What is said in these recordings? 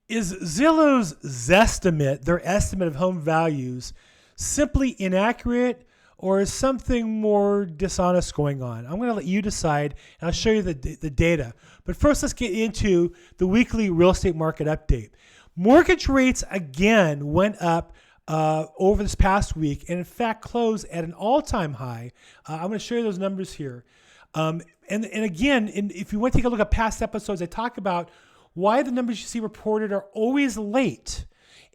Is Zillow's Zestimate, their estimate of home values, simply inaccurate, or is something more dishonest going on? I'm going to let you decide, and I'll show you the data. But first, let's get into the weekly real estate market update. Mortgage rates again went up over this past week, and in fact closed at an all-time high. I'm going to show you those numbers here. And again, if you want to take a look at past episodes, I talk about why the numbers you see reported are always late.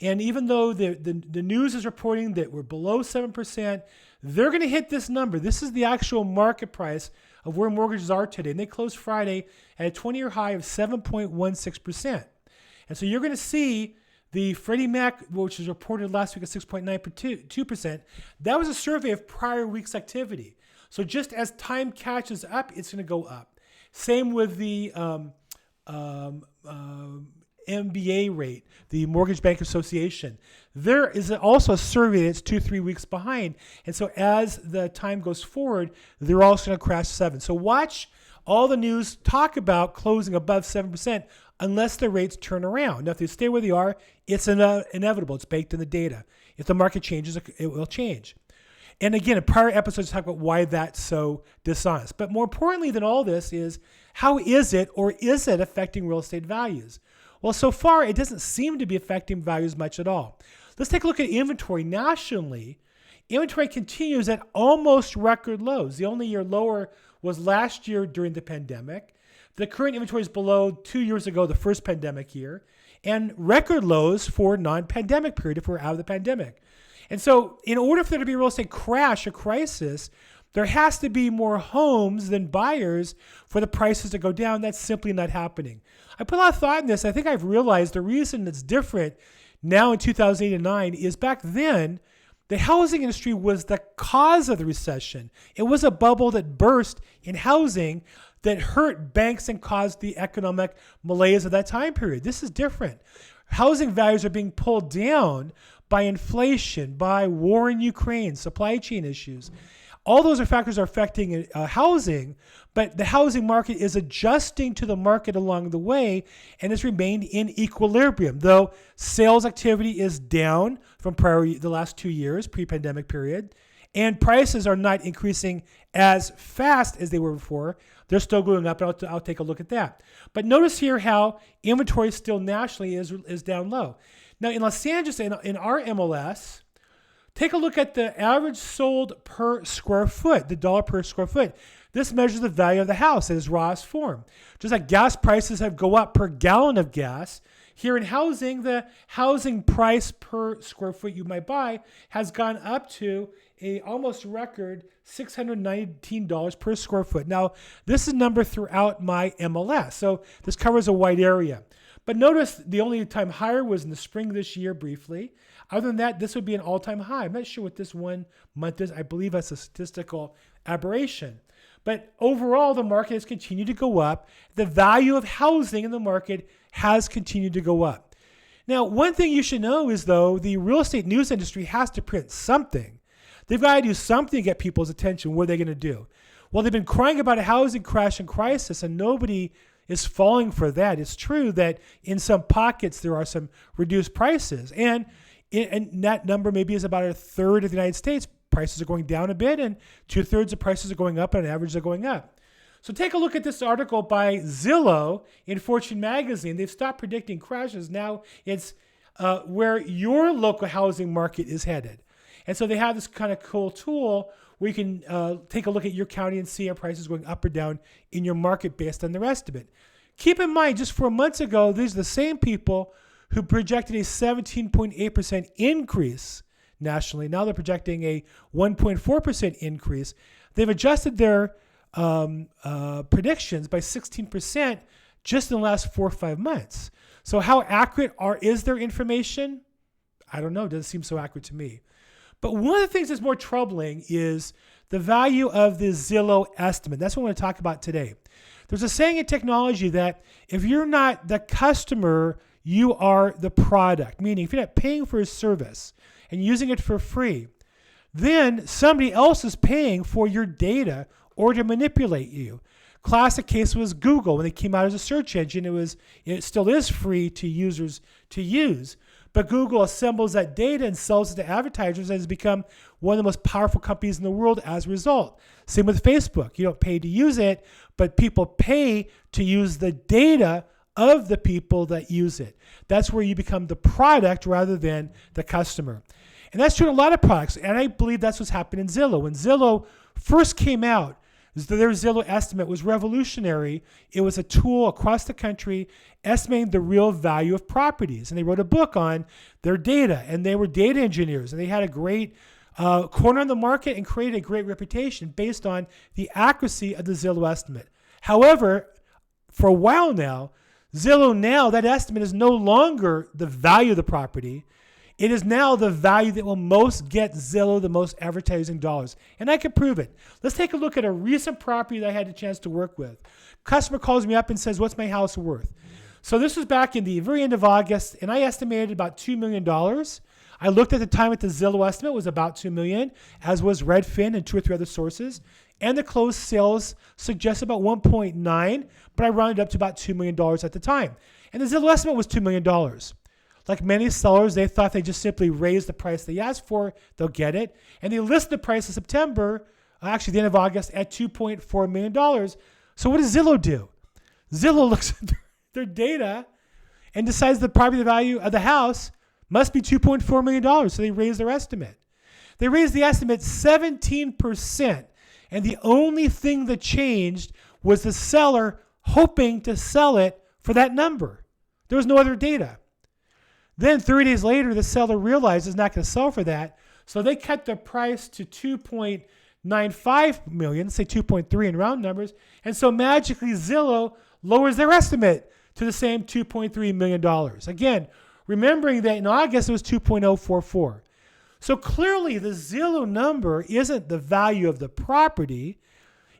And even though the news is reporting that we're below 7%, they're going to hit this number. This is the actual market price of where mortgages are today. And they closed Friday at a 20-year high of 7.16%. And so you're going to see the Freddie Mac, which was reported last week at 6.92%, that was a survey of prior week's activity. So just as time catches up, it's going to go up. Same with the MBA rate, the Mortgage Bank Association. There is also a survey that's 2-3 weeks behind. And so as the time goes forward, they're also going to crash 7. So watch all the news talk about closing above 7% unless the rates turn around. Now, if they stay where they are, it's inevitable. It's baked in the data. If the market changes, it will change. And again, in prior episodes, I talk about why that's so dishonest. But more importantly than all this is, how is it or is it affecting real estate values? Well, so far, it doesn't seem to be affecting values much at all. Let's take a look at inventory nationally. Inventory continues at almost record lows. The only year lower was last year during the pandemic. The current inventory is below 2 years ago, the first pandemic year, and record lows for non-pandemic period if we're out of the pandemic. And so in order for there to be a real estate crash or crisis, there has to be more homes than buyers for the prices to go down. That's simply not happening. I put a lot of thought in this. I think I've realized the reason it's different now in 2008 and 9 is back then, the housing industry was the cause of the recession. It was a bubble that burst in housing that hurt banks and caused the economic malaise of that time period. This is different. Housing values are being pulled down by inflation, by war in Ukraine, supply chain issues. All those factors are affecting housing, but the housing market is adjusting to the market along the way and has remained in equilibrium, though sales activity is down from the last 2 years, pre-pandemic period, and prices are not increasing as fast as they were before. They're still going up, and I'll take a look at that. But notice here how inventory still nationally is down low. Now in Los Angeles, in our MLS, take a look at the average sold per square foot, the dollar per square foot. This measures the value of the house in its rawest form. Just like gas prices have go up per gallon of gas, here in housing, the housing price per square foot you might buy has gone up to a almost record $619 per square foot. Now, this is a number throughout my MLS, so this covers a wide area. But notice the only time higher was in the spring this year briefly. Other than that, this would be an all-time high. I'm not sure what this 1 month is. I believe that's a statistical aberration. But overall, the market has continued to go up. The value of housing in the market has continued to go up. Now, one thing you should know is, though, the real estate news industry has to print something. They've got to do something to get people's attention. What are they going to do? Well, they've been crying about a housing crash and crisis, and nobody is falling for that. It's true that in some pockets there are some reduced prices, and that number maybe is about a third of the United States. Prices are going down a bit, and 2/3 of prices are going up, and on average they're going up. So take a look at this article by Zillow in Fortune magazine. They've stopped predicting crashes. Now it's where your local housing market is headed. And so they have this kind of cool tool where you can take a look at your county and see are prices going up or down in your market based on the rest of it. Keep in mind, just 4 months ago, these are the same people who projected a 17.8% increase nationally. Now they're projecting a 1.4% increase. They've adjusted their predictions by 16% just in the last 4 or 5 months. So how accurate is their information? I don't know. It doesn't seem so accurate to me. But one of the things that's more troubling is the value of the Zillow estimate. That's what I want to talk about today. There's a saying in technology that if you're not the customer, you are the product. Meaning if you're not paying for a service and using it for free, then somebody else is paying for your data or to manipulate you. Classic case was Google. When they came out as a search engine, it still is free to users to use. But Google assembles that data and sells it to advertisers and has become one of the most powerful companies in the world as a result. Same with Facebook. You don't pay to use it, but people pay to use the data of the people that use it. That's where you become the product rather than the customer. And that's true in a lot of products. And I believe that's what's happened in Zillow. When Zillow first came out, their Zillow Estimate was revolutionary. It was a tool across the country estimating the real value of properties. And they wrote a book on their data, and they were data engineers, and they had a great corner on the market and created a great reputation based on the accuracy of the Zillow Estimate. However, for a while now, that estimate is no longer the value of the property. It is now the value that will most get Zillow the most advertising dollars. And I can prove it. Let's take a look at a recent property that I had a chance to work with. Customer calls me up and says, what's my house worth? So this was back in the very end of August, and I estimated about $2 million. I looked at the time at the Zillow Estimate was about $2 million, as was Redfin and 2 or 3 other sources. And the closed sales suggest about 1.9, but I rounded up to about $2 million at the time. And the Zillow Estimate was $2 million. Like many sellers, they thought they just simply raise the price they asked for, they'll get it. And they listed the price in September, actually the end of August, at $2.4 million. So what does Zillow do? Zillow looks at their data and decides the property value of the house must be $2.4 million. So they raise their estimate. They raised the estimate 17%. And the only thing that changed was the seller hoping to sell it for that number. There was no other data. Then 30 days later, the seller realized it's not going to sell for that. So they cut the price to $2.95 million, say 2.3 in round numbers. And so magically Zillow lowers their estimate to the same $2.3 million. Again, remembering that in August it was 2.044. So clearly the Zillow number isn't the value of the property.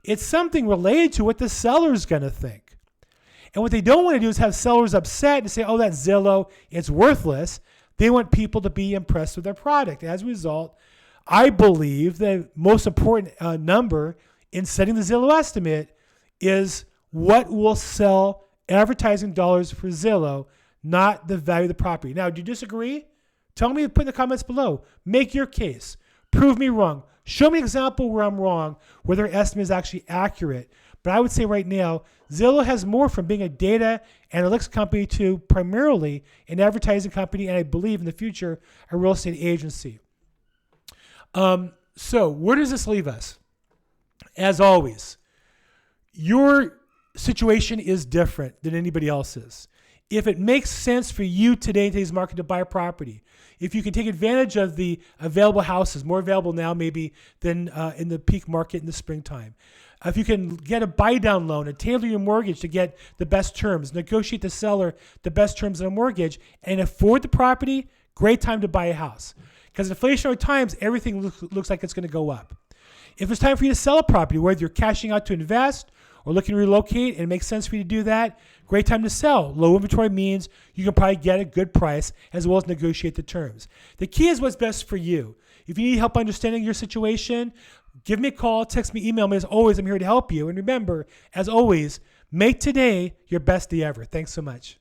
It's something related to what the seller's going to think. And what they don't want to do is have sellers upset and say, oh, that's Zillow, it's worthless. They want people to be impressed with their product. As a result, I believe the most important number in setting the Zillow estimate is what will sell advertising dollars for Zillow, not the value of the property. Now, do you disagree? Tell me, put in the comments below. Make your case. Prove me wrong. Show me an example where I'm wrong, where their estimate is actually accurate. But I would say right now, Zillow has more from being a data analytics company to primarily an advertising company, and I believe in the future, a real estate agency. So where does this leave us? As always, your situation is different than anybody else's. If it makes sense for you today in today's market to buy a property, if you can take advantage of the available houses, more available now maybe than in the peak market in the springtime. If you can get a buy-down loan and tailor your mortgage to get the best terms, negotiate the seller the best terms on a mortgage, and afford the property, great time to buy a house. Because in inflationary times, everything looks like it's going to go up. If it's time for you to sell a property, whether you're cashing out to invest or looking to relocate and it makes sense for you to do that, great time to sell. Low inventory means you can probably get a good price as well as negotiate the terms. The key is what's best for you. If you need help understanding your situation, give me a call, text me, email me. As always, I'm here to help you. And remember, as always, make today your best day ever. Thanks so much.